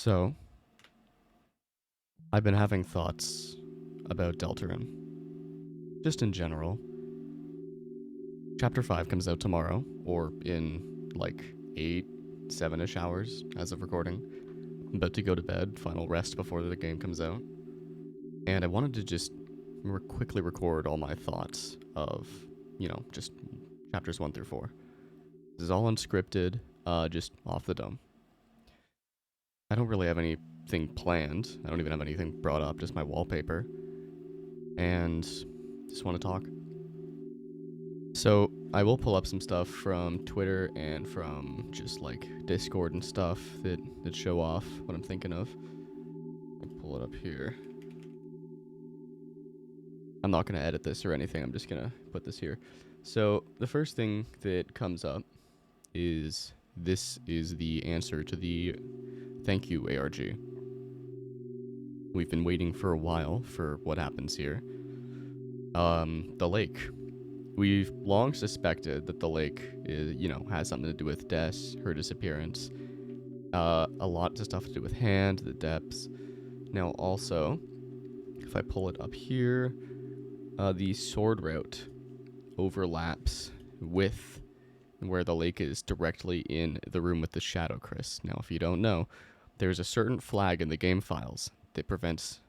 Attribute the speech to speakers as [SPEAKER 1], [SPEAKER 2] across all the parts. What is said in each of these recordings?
[SPEAKER 1] So, I've been having thoughts about Deltarune. Just in general. Chapter 5 comes out tomorrow, or in like 8, 7-ish hours as of recording. I'm about to go to bed, final rest before the game comes out. And I wanted to just quickly record all my thoughts of, just chapters 1 through 4. This is all unscripted, just off the dome. I don't really have anything planned. I don't even have anything brought up, just my wallpaper. And just want to talk. So I will pull up some stuff from Twitter and from just like Discord and stuff that show off what I'm thinking of. I'll pull it up here. I'm not going to edit this or anything. I'm just going to put this here. So the first thing that comes up is this is the answer to the thank you ARG. We've been waiting for a while for what happens here. The lake. We've long suspected that the lake is, has something to do with Des, her disappearance. A lot of stuff to do with Hand, the depths. Now also, if I pull it up here, the sword route overlaps with where the lake is directly in the room with the shadow Chris. Now, if you don't know, there's a certain flag in the game files that prevents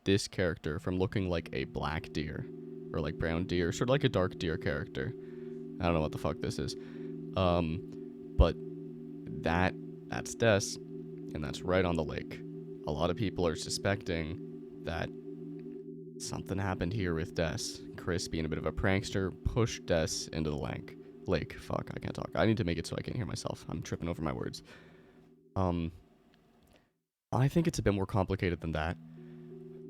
[SPEAKER 1] this character from looking like a black deer. Or like brown deer, sort of like a dark deer character. I don't know what the fuck this is. But that's Des, and that's right on the lake. A lot of people are suspecting that something happened here with Des. Chris, being a bit of a prankster, pushed Des into the lake. Fuck, I can't talk. I need to make it so I can hear myself. I'm tripping over my words. I think it's a bit more complicated than that.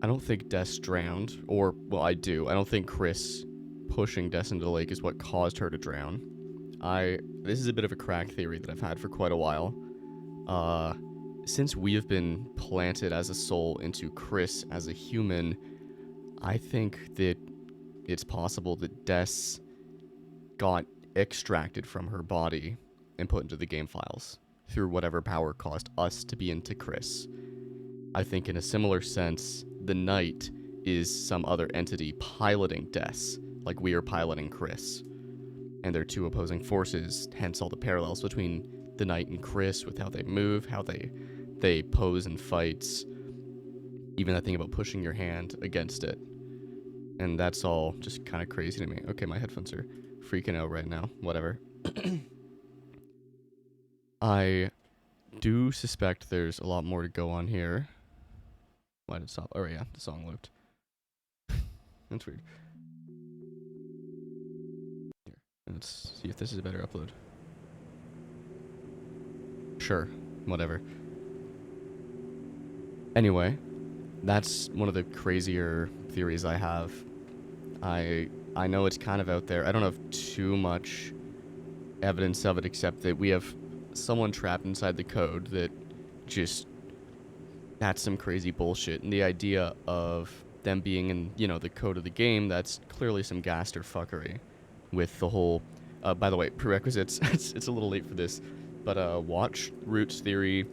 [SPEAKER 1] I don't think Des drowned, or, well, I do. I don't think Chris pushing Des into the lake is what caused her to drown. This is a bit of a crack theory that I've had for quite a while. Since we have been planted as a soul into Chris as a human, I think that it's possible that Des got extracted from her body and put into the game files through whatever power caused us to be into Chris. I think in a similar sense, the Knight is some other entity piloting Des, like we are piloting Chris. And they're two opposing forces, hence all the parallels between the Knight and Chris with how they move, how they pose in fights, even that thing about pushing your hand against it. And that's all just kind of crazy to me. Okay, my headphones are freaking out right now. Whatever. I do suspect there's a lot more to go on here. Why did it stop? Oh, yeah, the song looped. That's weird. Here, let's see if this is a better upload. Sure, whatever. Anyway, that's one of the crazier theories I have. I know it's kind of out there. I don't have too much evidence of it except that we have someone trapped inside the code that just... That's some crazy bullshit. And the idea of them being in, the code of the game, that's clearly some gaster fuckery with the whole... by the way, prerequisites, it's a little late for this, but watch Roots Theory.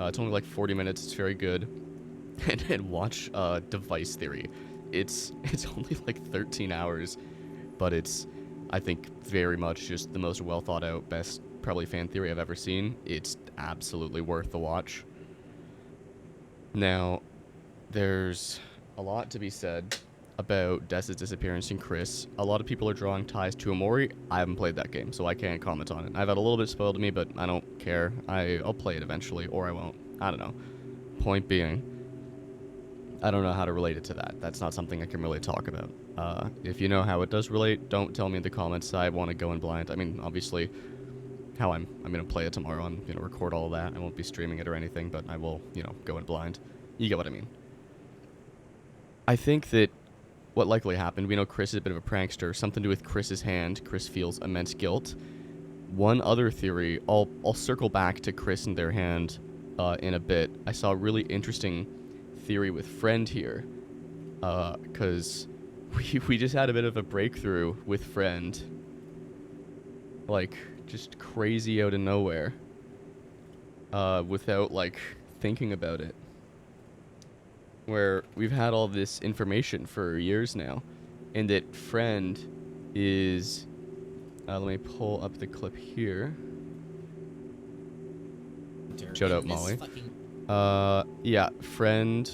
[SPEAKER 1] It's only like 40 minutes. It's very good. And watch Device Theory. It's only like 13 hours, but it's, I think, very much just the most well thought out, best probably fan theory I've ever seen. It's absolutely worth the watch. Now, there's a lot to be said about Des' disappearance in Chris. A lot of people are drawing ties to Amori. I haven't played that game, so I can't comment on it. I've had a little bit spoiled to me, but I don't care. I'll play it eventually, or I won't. I don't know. Point being, I don't know how to relate it to that. That's not something I can really talk about. If you know how it does relate, don't tell me in the comments. I want to go in blind. I mean, obviously, how I'm going to play it tomorrow. I'm going to record all of that. I won't be streaming it or anything, but I will, go in blind. You get what I mean. I think that what likely happened, we know Chris is a bit of a prankster, something to do with Chris's hand. Chris feels immense guilt. One other theory, I'll circle back to Chris and their hand in a bit. I saw a really interesting theory with Friend here, because we just had a bit of a breakthrough with Friend. Like, just crazy out of nowhere. Without, like, thinking about it, where we've had all this information for years now, and that friend is. Let me pull up the clip here. Shout out Molly. Yeah, friend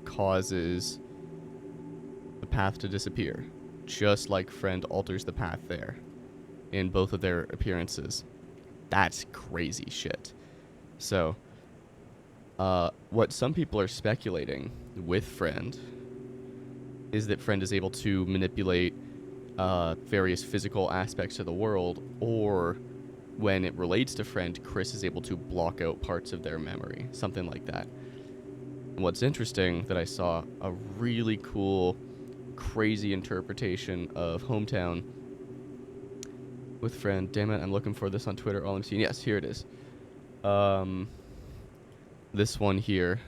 [SPEAKER 1] causes the path to disappear, just like friend alters the path there in both of their appearances. That's crazy shit. So, what some people are speculating with friend is that friend is able to manipulate various physical aspects of the world, or when it relates to friend, Chris is able to block out parts of their memory, something like that. And what's interesting that I saw a really cool, crazy interpretation of Hometown with friend. Damn it, I'm looking for this on Twitter. All I'm seeing, yes, here it is. This one here,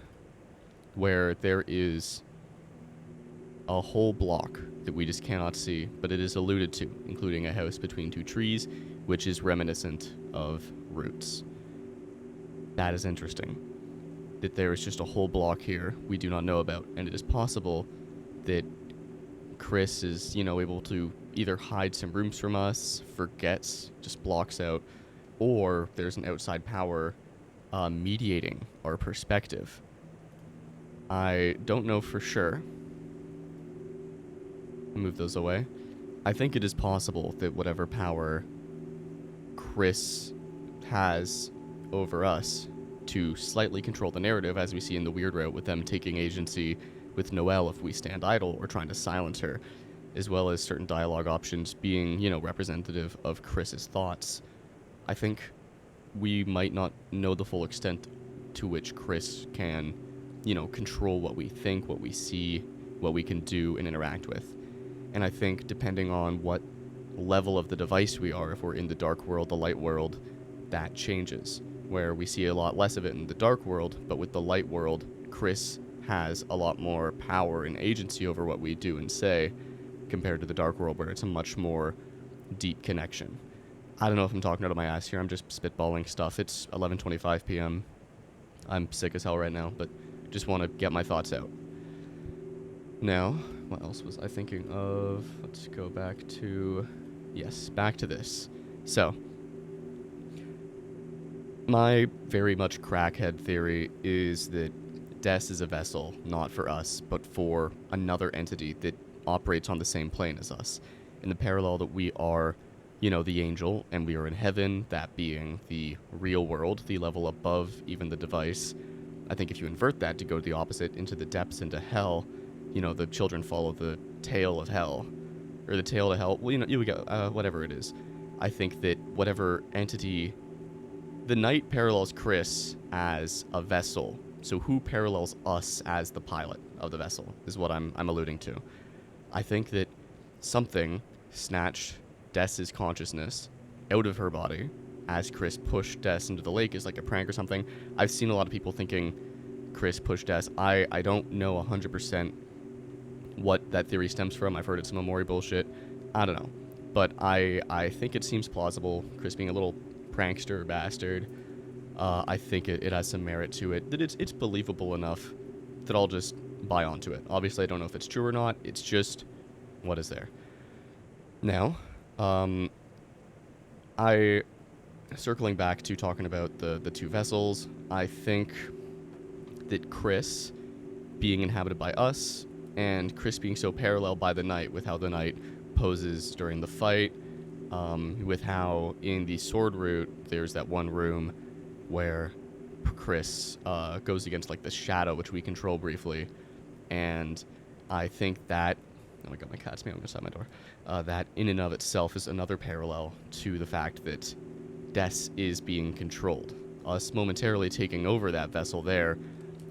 [SPEAKER 1] where there is a whole block that we just cannot see, but it is alluded to, including a house between two trees, which is reminiscent of Roots. That is interesting. That there is just a whole block here we do not know about, and it is possible that Chris is, able to either hide some rooms from us, forgets, just blocks out, or there's an outside power mediating our perspective. I don't know for sure. Move those away. I think it is possible that whatever power Chris has over us to slightly control the narrative, as we see in the weird route with them taking agency with Noelle if we stand idle or trying to silence her, as well as certain dialogue options being, representative of Chris's thoughts. I think we might not know the full extent to which Chris can, control what we think, what we see, what we can do and interact with. And I think depending on what level of the device we are, if we're in the dark world, the light world, that changes. Where we see a lot less of it in the dark world, but with the light world, Chris has a lot more power and agency over what we do and say, compared to the dark world where it's a much more deep connection. I don't know if I'm talking out of my ass here, I'm just spitballing stuff. It's 11:25 p.m. I'm sick as hell right now, but just want to get my thoughts out. Now, what else was I thinking of? Let's go back to... Yes, back to this. So, my very much crackhead theory is that Des is a vessel, not for us, but for another entity that operates on the same plane as us. In the parallel that we are, the angel, and we are in heaven, that being the real world, the level above even the device. I think if you invert that to go to the opposite, into the depths, into hell, the children follow the tail of hell. Or the tail to hell, well, you go, whatever it is. I think that whatever entity... The knight parallels Chris as a vessel, so who parallels us as the pilot of the vessel is what I'm alluding to. I think that something snatched Des's consciousness out of her body as Chris pushed Des into the lake is like a prank or something. I've seen a lot of people thinking Chris pushed Des. I don't know 100% what that theory stems from. I've heard it's some Amori bullshit. I don't know. But I think it seems plausible, Chris being a little prankster bastard. I think it has some merit to it, that it's believable enough that I'll just buy onto it. Obviously, I don't know if it's true or not. It's just what is there. Now, circling back to talking about the two vessels, I think that Chris being inhabited by us, and Chris being so parallel by the knight with how the knight poses during the fight, with how in the sword route there's that one room where Chris goes against like the shadow, which we control briefly, and I think that... Oh my god, my cat's meowing outside my door. That in and of itself is another parallel to the fact that Des is being controlled. Us momentarily taking over that vessel there,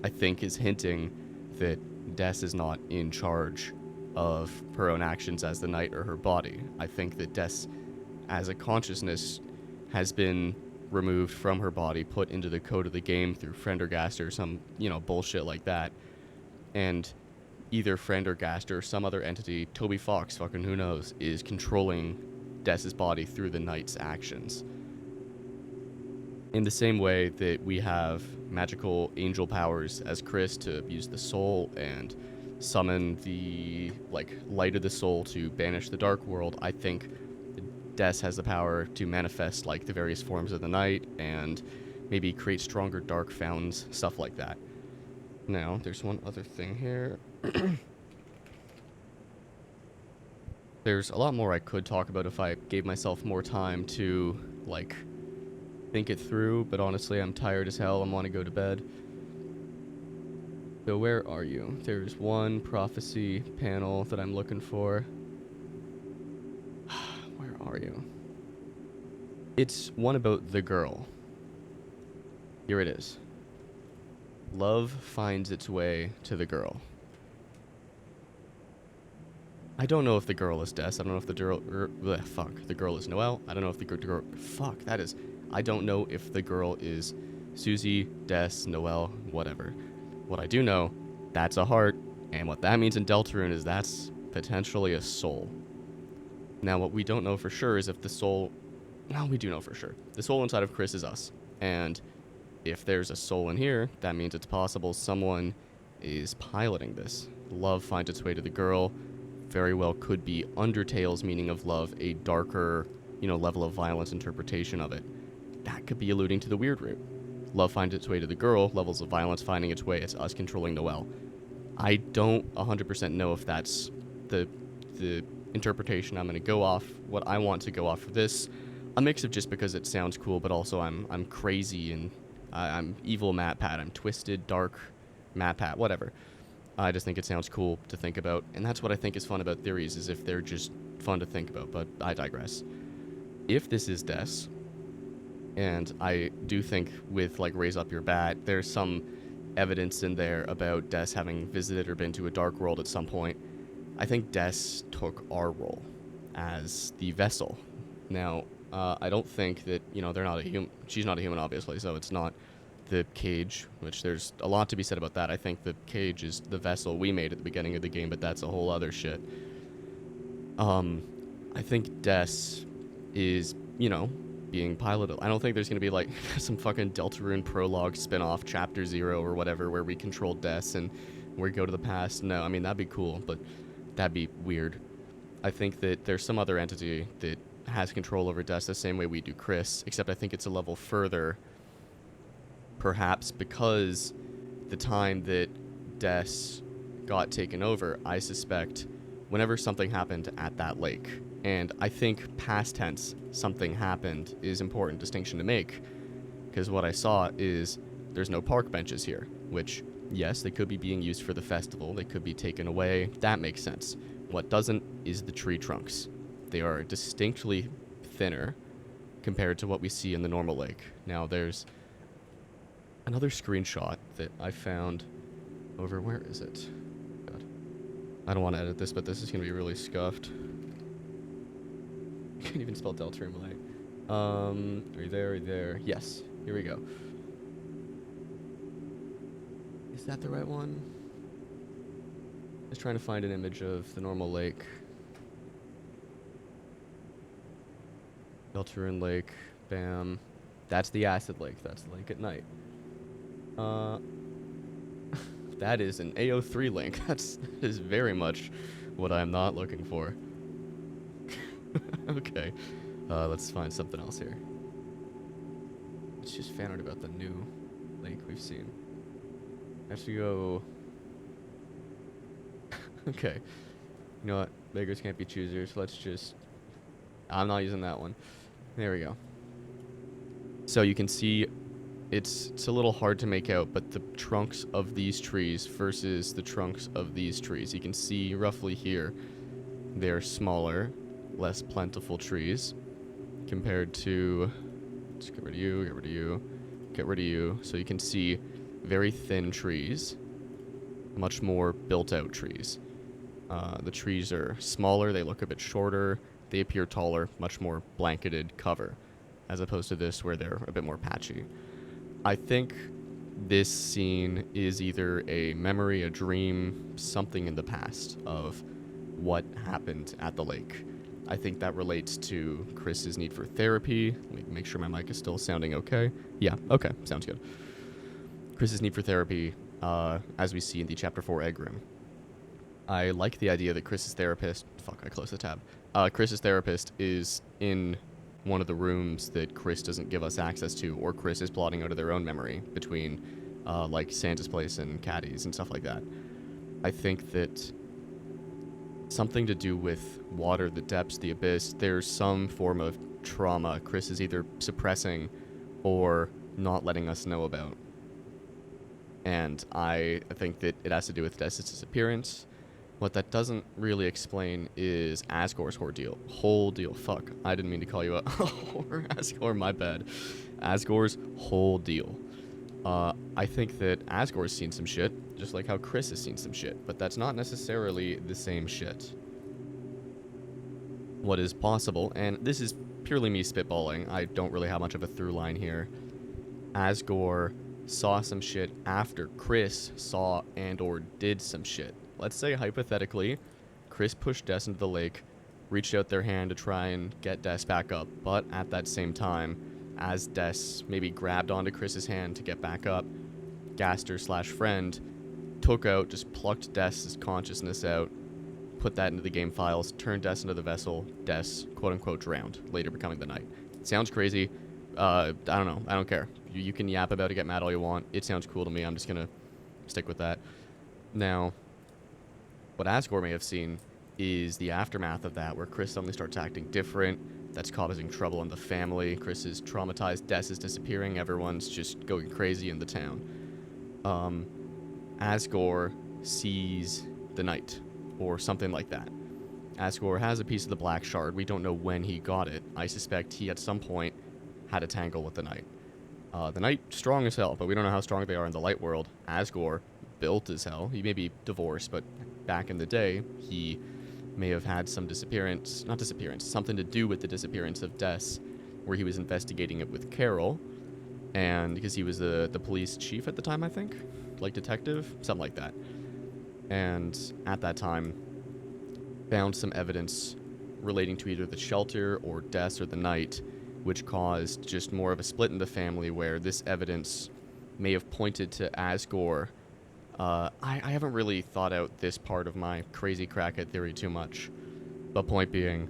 [SPEAKER 1] I think, is hinting that Des is not in charge of her own actions as the knight or her body. I think that Des, as a consciousness, has been removed from her body, put into the code of the game through Frendergast or some, bullshit like that. And either Frendergast or some other entity, Toby Fox, fucking who knows, is controlling Des's body through the knight's actions. In the same way that we have magical angel powers as Chris to use the soul and summon the like light of the soul to banish the dark world, I think Des has the power to manifest like the various forms of the night and maybe create stronger dark fountains, stuff like that. Now, there's one other thing here. There's a lot more I could talk about if I gave myself more time to like think it through, but honestly, I'm tired as hell. I want to go to bed. So where are you? There's one prophecy panel that I'm looking for. Where are you? It's one about the girl. Here it is. Love finds its way to the girl. I don't know if the girl is Des. I don't know if the girl... the girl is Noelle. I don't know if the girl... Fuck, that is... I don't know if the girl is Susie, Des, Noelle, whatever. What I do know, that's a heart, and what that means in Deltarune is that's potentially a soul. Now, what we don't know for sure is if the soul... No, we do know for sure. The soul inside of Chris is us. And if there's a soul in here, that means it's possible someone is piloting this. Love finds its way to the girl. Very well could be Undertale's meaning of love, a darker, level of violence interpretation of it. That could be alluding to the weird root. Love finds its way to the girl, levels of violence finding its way, it's us controlling Noelle. I don't 100% know if that's the interpretation I'm going to go off, what I want to go off for this. A mix of just because it sounds cool, but also I'm crazy and I'm evil MatPat, I'm twisted, dark MatPat, whatever. I just think it sounds cool to think about, and that's what I think is fun about theories, is if they're just fun to think about, but I digress. If this is Des, and I do think with, Raise Up Your Bat, there's some evidence in there about Des having visited or been to a dark world at some point, I think Des took our role as the vessel. Now, I don't think that, they're not a human, she's not a human, obviously, so it's not the cage, which there's a lot to be said about that. I think the cage is the vessel we made at the beginning of the game, but that's a whole other shit. I think Des is, being piloted. I don't think there's gonna be some fucking Deltarune prologue spin-off chapter 0 or whatever where we control Des and we go to the past. No, I mean that'd be cool, but that'd be weird. I think that there's some other entity that has control over Des the same way we do Chris, except I think it's a level further. Perhaps because the time that Des got taken over, I suspect whenever something happened at that lake, and I think past tense something happened is important distinction to make, because what I saw is there's no park benches here, which, yes, they could be being used for the festival, they could be taken away, that makes sense. What doesn't is the tree trunks. They are distinctly thinner compared to what we see in the normal lake. Now there's another screenshot that I found over, where is it? God. I don't want to edit this, but this is going to be really scuffed. I can't even spell Deltarune. Are you there? Are you there? Yes. Here we go. Is that the right one? Just trying to find an image of the normal lake. Deltarune Lake. Bam. That's the acid lake. That's the lake at night. That is an AO3 link. That is very much what I'm not looking for. Okay. Let's find something else here. It's just fan art about the new lake we've seen. I have to go... Okay. You know what? Beggars can't be choosers. Let's just... I'm not using that one. There we go. So you can see it's a little hard to make out, but the trunks of these trees versus the trunks of these trees. You can see roughly here they're smaller, less plentiful trees compared to... Let's get rid of you, get rid of you, get rid of you. So you can see very thin trees, much more built-out trees. The trees are smaller, they look a bit shorter, they appear taller, much more blanketed cover, as opposed to this where they're a bit more patchy. I think this scene is either a memory, a dream, something in the past of what happened at the lake. I think that relates to Chris's need for therapy. Let me make sure my mic is still sounding okay. Yeah, okay, sounds good. Chris's need for therapy, as we see in the Chapter 4 egg room. I like the idea that Chris's therapist... Fuck, I closed the tab. Chris's therapist is in one of the rooms that Chris doesn't give us access to, or Chris is plotting out of their own memory between, like, Santa's place and Caddy's and stuff like that. I think that something to do with water, the depths, the abyss, there's some form of trauma Chris is either suppressing or not letting us know about. And I think that it has to do with Dessa's disappearance. What that doesn't really explain is Asgore's whole deal. Fuck, I didn't mean to call you a Asgore, my bad. Asgore's whole deal. I think that Asgore's seen some shit, just like how Chris has seen some shit, but that's not necessarily the same shit. What is possible, and this is purely me spitballing, I don't really have much of a through line here. Asgore saw some shit after Chris saw and or did some shit. Let's say, hypothetically, Chris pushed Des into the lake, reached out their hand to try and get Des back up, but at that same time, as Des maybe grabbed onto Chris's hand to get back up, Gaster/friend just plucked Des' consciousness out, put that into the game files, turned Des into the vessel, Des, quote-unquote, drowned, later becoming the Knight. Sounds crazy. I don't know. I don't care. You can yap about it, get mad all you want. It sounds cool to me. I'm just gonna stick with that. Now, what Asgore may have seen is the aftermath of that, where Chris suddenly starts acting different. That's causing trouble in the family. Chris is traumatized. Des is disappearing. Everyone's just going crazy in the town. Asgore sees the Knight, or something like that. Asgore has a piece of the Black Shard. We don't know when he got it. I suspect he, at some point, had a tangle with the Knight. The Knight, strong as hell, but we don't know how strong they are in the light world. Asgore, built as hell. He may be divorced, but back in the day, he may have had some something to do with the disappearance of Des, where he was investigating it with Carol, and because he was the police chief at the time, I think, like detective, something like that. And at that time, found some evidence relating to either the shelter or Des or the Knight, which caused just more of a split in the family, where this evidence may have pointed to Asgore. I haven't really thought out this part of my crazy crackhead theory too much. But point being,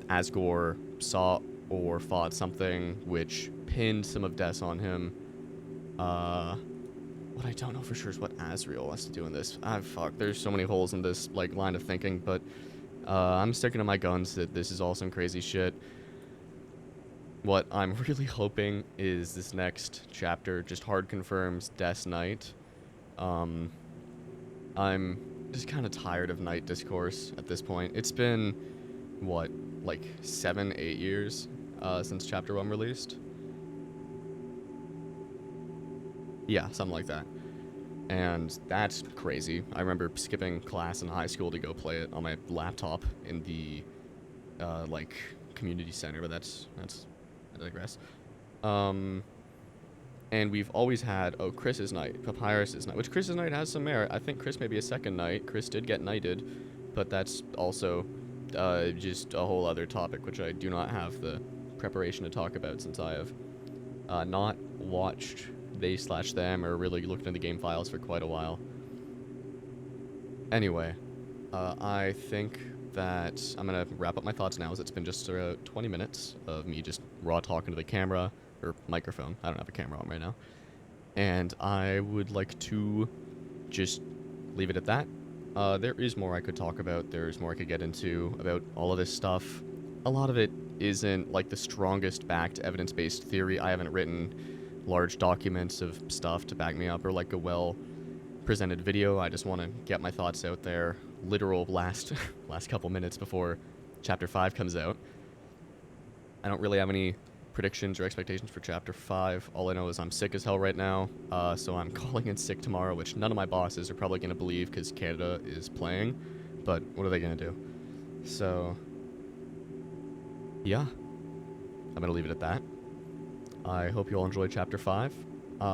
[SPEAKER 1] Asgore saw or fought something which pinned some of Des on him. What I don't know for sure is what Asriel has to do in this. Fuck, there's so many holes in this, like, line of thinking, but, I'm sticking to my guns that this is all some crazy shit. What I'm really hoping is this next chapter just hard confirms Des Knight. I'm just kind of tired of Knight discourse at this point. It's been, what, like 7-8 years since Chapter 1 released? Yeah, something like that. And that's crazy. I remember skipping class in high school to go play it on my laptop in the, like, community center, but that's I digress. And we've always had, Chris's Knight, Papyrus's Knight, which Chris's Knight has some merit. I think Chris may be a second Knight. Chris did get knighted, but that's also just a whole other topic, which I do not have the preparation to talk about, since I have not watched they/them or really looked into the game files for quite a while. Anyway, I think that I'm going to wrap up my thoughts now, as it's been just 20 minutes of me just raw talking to the camera, or microphone. I don't have a camera on right now. And I would like to just leave it at that. There is more I could talk about. There's more I could get into about all of this stuff. A lot of it isn't, like, the strongest backed evidence-based theory. I haven't written large documents of stuff to back me up, or like a well-presented video. I just want to get my thoughts out there. Literal last couple minutes before Chapter 5 comes out. I don't really have any predictions or expectations for Chapter 5. All I know is I'm sick as hell right now, so I'm calling in sick tomorrow, which none of my bosses are probably going to believe because Canada is playing, but what are they going to do? So, yeah, I'm going to leave it at that. I hope you all enjoyed Chapter 5.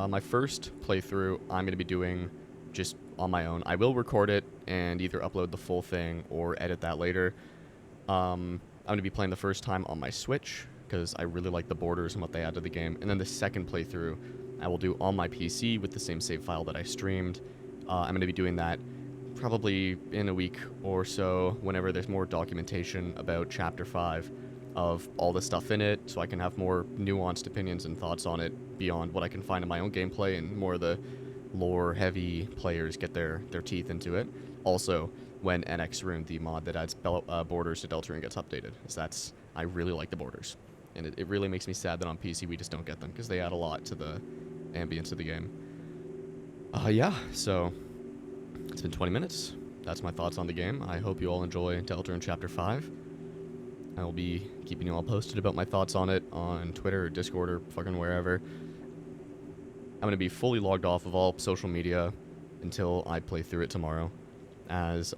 [SPEAKER 1] My first playthrough I'm going to be doing just on my own. I will record it and either upload the full thing or edit that later. I'm going to be playing the first time on my Switch, because I really like the borders and what they add to the game. And then the second playthrough, I will do on my PC with the same save file that I streamed. I'm going to be doing that probably in a week or so, whenever there's more documentation about Chapter 5 of all the stuff in it, so I can have more nuanced opinions and thoughts on it beyond what I can find in my own gameplay, and more of the lore-heavy players get their teeth into it. Also, when NX Rune, the mod that adds borders to Deltarune, gets updated. I really like the borders. And it really makes me sad that on PC we just don't get them, because they add a lot to the ambience of the game. Yeah, so it's been 20 minutes. That's my thoughts on the game. I hope you all enjoy Deltarune Chapter 5. I will be keeping you all posted about my thoughts on it on Twitter or Discord or fucking wherever. I'm going to be fully logged off of all social media until I play through it tomorrow, as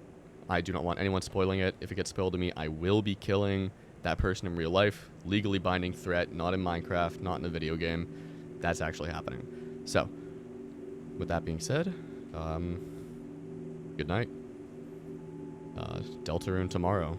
[SPEAKER 1] I do not want anyone spoiling it. If it gets spoiled to me, I will be killing that person in real life. Legally binding threat, not in Minecraft, not in a video game. That's actually happening. So, with that being said, good night. Deltarune tomorrow.